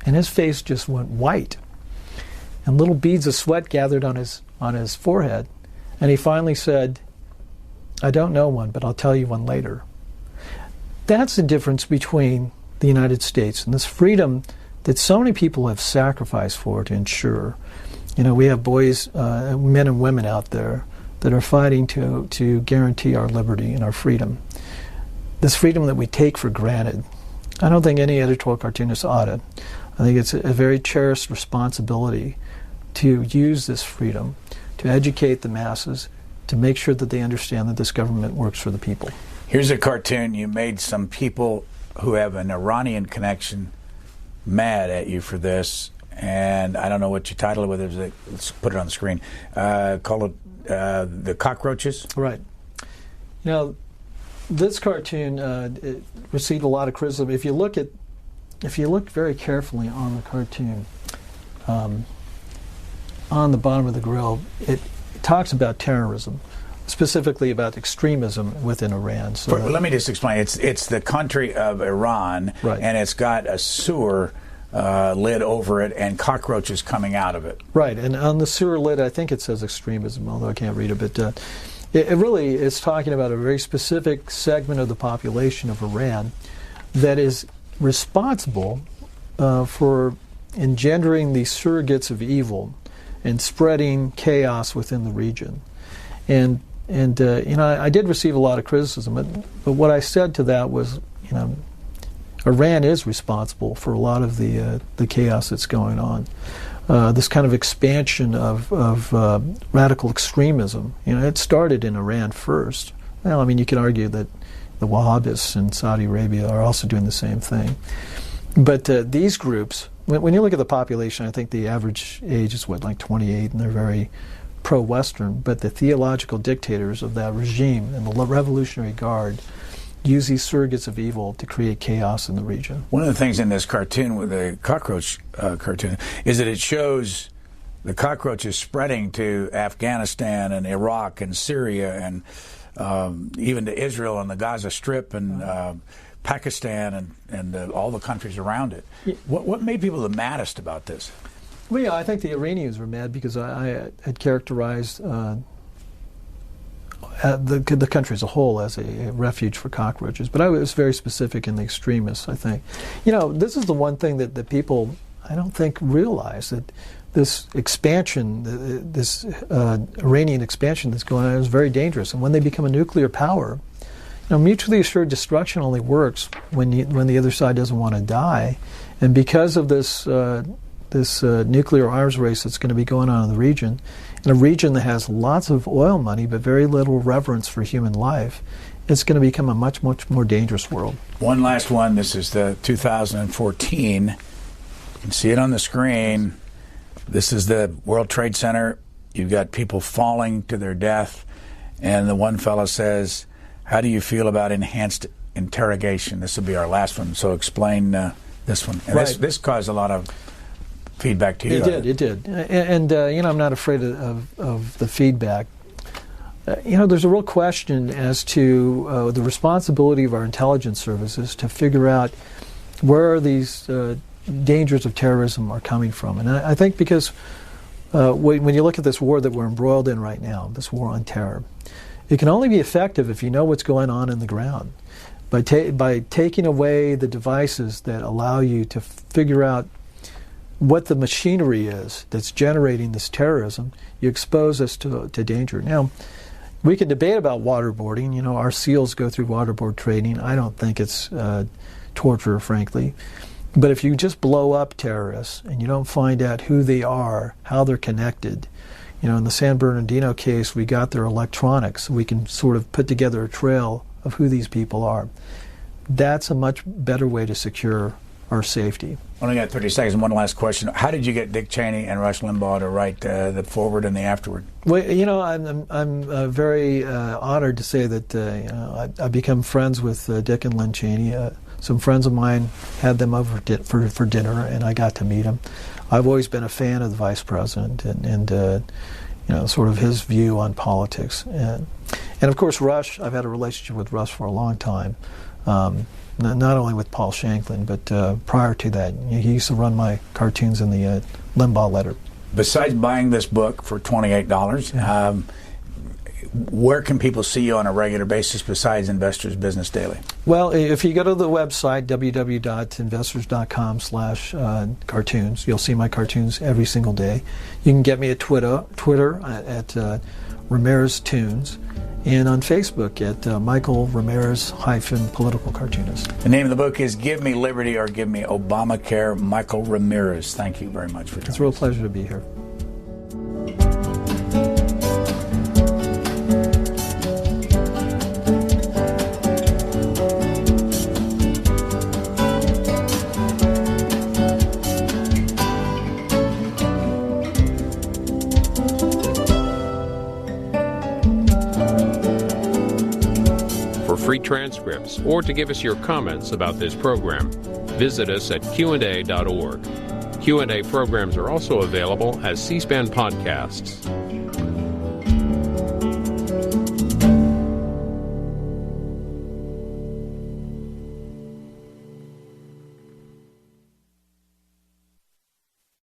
And his face just went white, and little beads of sweat gathered on his forehead. And he finally said, I don't know one, but I'll tell you one later. That's the difference between the United States and this freedom that so many people have sacrificed for to ensure. We have boys, men and women out there that are fighting to guarantee our liberty and our freedom. This freedom that we take for granted. I don't think any editorial cartoonist ought to. I think it's a very cherished responsibility to use this freedom to educate the masses, to make sure that they understand that this government works for the people. Here's a cartoon. You made some people who have an Iranian connection mad at you for this, and I don't know what you titled it with. Let's put it on the screen. Call it The Cockroaches. Right. This cartoon it received a lot of criticism. If you look very carefully on the cartoon, on the bottom of the grill, it talks about terrorism, specifically about extremism within Iran. So let me just explain. It's the country of Iran, right, and it's got a sewer lid over it and cockroaches coming out of it. Right, and on the sewer lid, I think it says extremism, although I can't read it, but it really is talking about a very specific segment of the population of Iran that is responsible for engendering these surrogates of evil and spreading chaos within the region. And I did receive a lot of criticism, but what I said to that was, Iran is responsible for a lot of the chaos that's going on. This kind of expansion of radical extremism. It started in Iran first. Well, I mean, you could argue that the Wahhabists in Saudi Arabia are also doing the same thing. But these groups, when you look at the population, I think the average age is, like 28, and they're very pro-Western. But the theological dictators of that regime and the Revolutionary Guard use these surrogates of evil to create chaos in the region. One of the things in this cartoon, with the cockroach cartoon, is that it shows the cockroaches spreading to Afghanistan and Iraq and Syria and even to Israel and the Gaza Strip and Pakistan and all the countries around it. What made people the maddest about this? Well, yeah, I think the Iranians were mad because I had characterized the country as a whole as a refuge for cockroaches, but I was very specific in the extremists, I think. This is the one thing that people, I don't think, realize, that this expansion, this Iranian expansion that's going on is very dangerous. And when they become a nuclear power, mutually assured destruction only works when the other side doesn't want to die. And because of this nuclear arms race that's going to be going on in the region, in a region that has lots of oil money but very little reverence for human life, it's going to become a much, much more dangerous world. One last one. This is the 2014. You can see it on the screen. This is the World Trade Center. You've got people falling to their death, and the one fellow says, "How do you feel about enhanced interrogation?" This will be our last one, so explain this one. And right. This caused a lot of feedback to you. It did. And I'm not afraid of the feedback. There's a real question as to the responsibility of our intelligence services to figure out where these dangers of terrorism are coming from. And I think because when you look at this war that we're embroiled in right now, this war on terror, it can only be effective if you know what's going on in the ground. By taking away the devices that allow you to figure out what the machinery is that's generating this terrorism, you expose us to danger. Now, we can debate about waterboarding. Our SEALs go through waterboard training. I don't think it's torture, frankly. But if you just blow up terrorists and you don't find out who they are, how they're connected, in the San Bernardino case, we got their electronics, so we can sort of put together a trail of who these people are. That's a much better way to secure our safety. Only got 30 seconds. One last question. How did you get Dick Cheney and Rush Limbaugh to write the foreword and the afterword? Well, I'm very honored to say that I've become friends with Dick and Lynn Cheney. Some friends of mine had them over for dinner, and I got to meet them. I've always been a fan of the vice president and sort of his view on politics. And of course, Rush, I've had a relationship with Rush for a long time. Not only with Paul Shanklin, but prior to that, he used to run my cartoons in the Limbaugh Letter. Besides buying this book for $28, where can people see you on a regular basis besides Investors Business Daily? Well, if you go to the website, www.investors.com/cartoons, you'll see my cartoons every single day. You can get me at Twitter at Ramirez Tunes, and on Facebook at Michael Ramirez _political cartoonist. The name of the book is Give Me Liberty or Give Me Obamacare. Michael Ramirez, thank you very much for joining us. It's a real pleasure to be here. Free transcripts, or to give us your comments about this program, visit us at Q&A.org. Q&A programs are also available as C-SPAN podcasts.